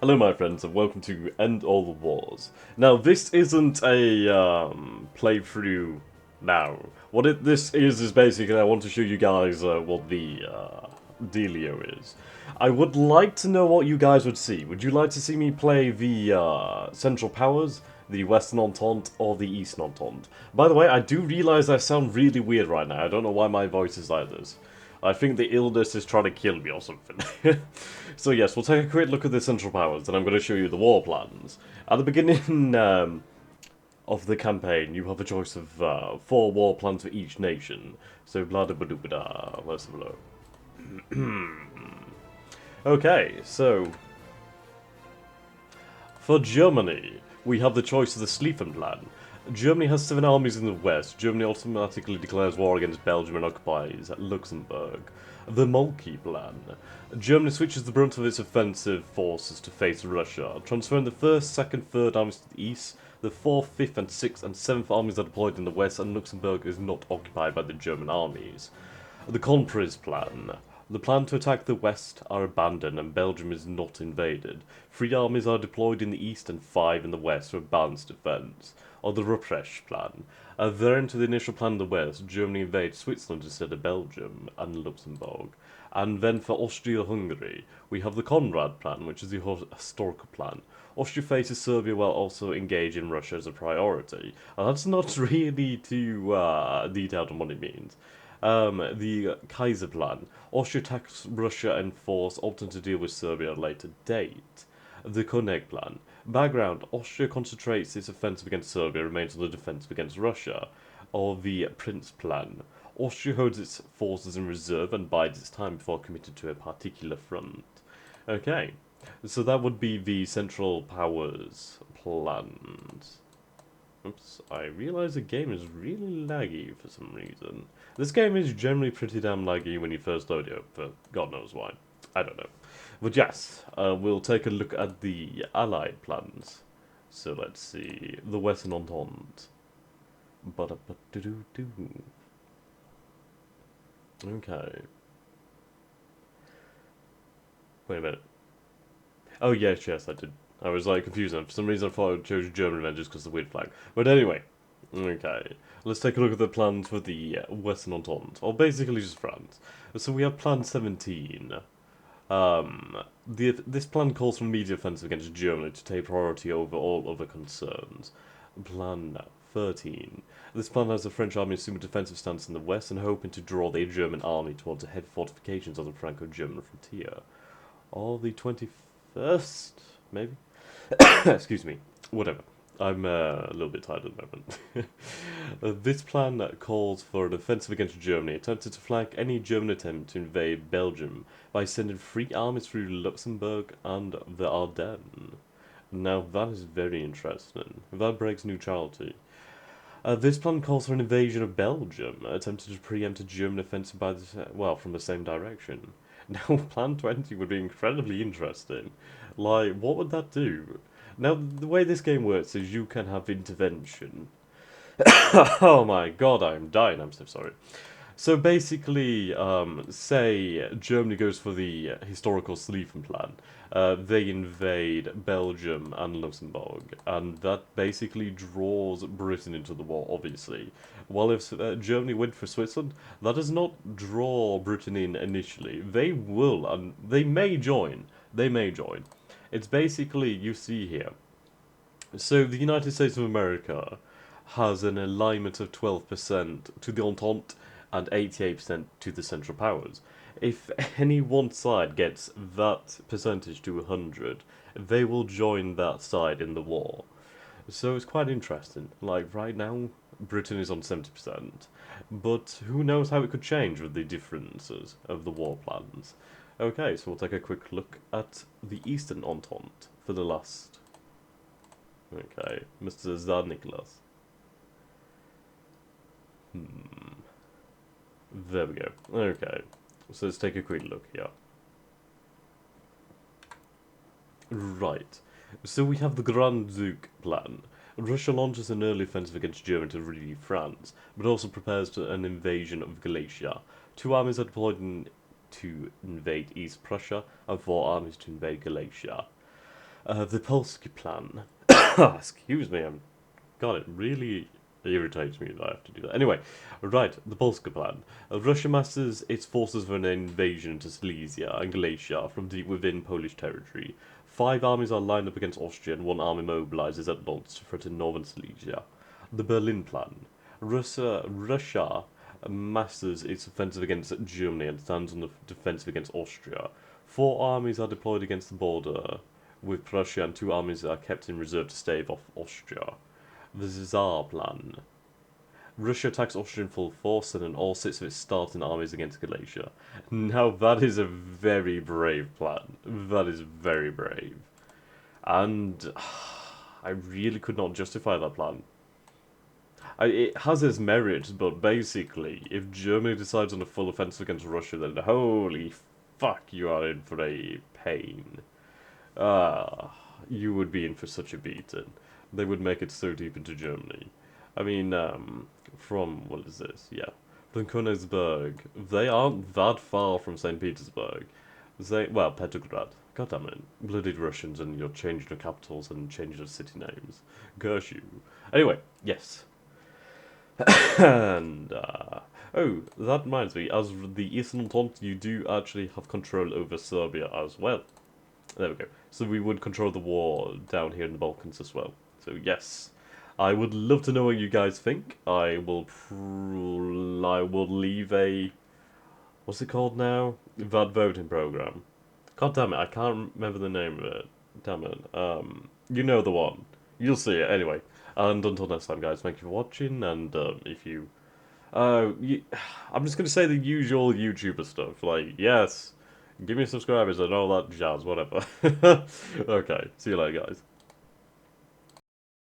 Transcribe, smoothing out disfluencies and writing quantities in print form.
Hello my friends and welcome to End All the Wars. Now this isn't a playthrough now. This is basically I want to show you guys what the dealio is. I would like to know what you guys would see. Would you like to see me play the Central Powers, the Western Entente, or the Eastern Entente? By the way, I do realize I sound really weird right now. I don't know why my voice is like this. I think the illness is trying to kill me or something. So yes, we'll take a quick look at the Central Powers, and I'm going to show you the war plans. At the beginning of the campaign, you have a choice of 4 war plans for each nation. So blah da ba doo ba da. Let's have a look. Okay, so for Germany, we have the choice of the Schlieffen Plan. Germany has 7 armies in the west. Germany automatically declares war against Belgium and occupies Luxembourg. The Moltke Plan. Germany switches the brunt of its offensive forces to face Russia, transferring the 1st, 2nd, 3rd armies to the east. The 4th, 5th, and 6th and 7th armies are deployed in the west, and Luxembourg is not occupied by the German armies. The Comprise Plan. The plan to attack the west are abandoned and Belgium is not invaded. 3 armies are deployed in the east and 5 in the west for balanced defence. Or the Ruprecht Plan. A variant to the initial plan in the west, Germany invades Switzerland instead of Belgium and Luxembourg. And then for Austria-Hungary, we have the Conrad Plan, which is the historical plan. Austria faces Serbia while also engaging Russia as a priority. And that's not really too detailed on what it means. The Kaiser Plan. Austria attacks Russia in force, opting to deal with Serbia at a later date. The Koenig Plan. Background. Austria concentrates its offensive against Serbia, remains on the defensive against Russia. Or the Prince Plan. Austria holds its forces in reserve and bides its time before committing to a particular front. Okay, so that would be the Central Powers plans. Oops, I realise the game is really laggy for some reason. This game is generally pretty damn laggy when you first load it up, for God knows why. I don't know. But yes, we'll take a look at the Allied plans. So let's see. The Western Entente. Ba-da-ba-do-do-do. Okay. Wait a minute. Oh, yes, I did. I was like confused. For some reason I thought I chose German then just because of the weird flag. But anyway. Okay. Let's take a look at the plans for the Western Entente. Or basically just France. So we have Plan 17. This plan calls for immediate offensive against Germany to take priority over all other concerns. Plan 13. This plan has the French army assuming a defensive stance in the west and hoping to draw the German army towards the heavy fortifications on the Franco-German frontier. Or the 21st, maybe? Excuse me. Whatever. I'm a little bit tired at the moment. This plan calls for an offensive against Germany, attempted to flank any German attempt to invade Belgium by sending 3 armies through Luxembourg and the Ardennes. Now that is very interesting. That breaks neutrality. This plan calls for an invasion of Belgium, attempted to preempt a German offensive by from the same direction. Now, Plan 20 would be incredibly interesting. Like, what would that do? Now, the way this game works is you can have intervention. Oh my god, I'm dying, I'm so sorry. So basically, say Germany goes for the historical Schlieffen Plan. They invade Belgium and Luxembourg, and that basically draws Britain into the war, obviously. While if Germany went for Switzerland, that does not draw Britain in initially. They will, and they may join. They may join. It's basically, you see here. So the United States of America has an alignment of 12% to the Entente and 88% to the Central Powers. If any one side gets that percentage to 100, they will join that side in the war. So it's quite interesting. Like right now, Britain is on 70%, but who knows how it could change with the differences of the war plans. Okay, so we'll take a quick look at the Eastern Entente for the last. Okay, Mr. Zadniklas. There we go. Okay, so let's take a quick look here. Right, so we have the Grand Duke plan. Russia launches an early offensive against Germany to relieve France, but also prepares an invasion of Galicia. 2 armies are deployed to invade East Prussia, and 4 armies to invade Galicia. The Polski Plan. Excuse me, God, it really irritates me that I have to do that. Anyway, right, the Polska Plan. Russia masters its forces for an invasion into Silesia and Galicia from deep within Polish territory. 5 armies are lined up against Austria and 1 army mobilizes at Lodz to threaten northern Silesia. The Berlin Plan. Russia masters its offensive against Germany and stands on the defensive against Austria. 4 armies are deployed against the border with Prussia and 2 armies are kept in reserve to stave off Austria. The Czar Plan. Russia attacks Austria in full force and then all 6 of its starting armies against Galicia. Now that is a very brave plan. That is very brave. And I really could not justify that plan. It has its merits, but basically, if Germany decides on a full offensive against Russia, then holy fuck, you are in for a pain. You would be in for such a beating. They would make it so deep into Germany. I mean, from, what is this? Yeah. From Königsberg. They aren't that far from St. Petersburg. Well, Petrograd. God damn it. Bloodied Russians and you're changing the capitals and changing the city names. Curse you. Anyway, yes. And, oh, that reminds me, as the Eastern Entente, you do actually have control over Serbia as well. There we go. So we would control the war down here in the Balkans as well. So yes, I would love to know what you guys think. I will leave a, what's it called now? That voting program. God damn it, I can't remember the name of it. Damn it. You know the one. You'll see it anyway. And until next time, guys, thank you for watching. And if you, I'm just gonna say the usual YouTuber stuff. Like, yes, give me subscribers and all that jazz, whatever. Okay, see you later, guys.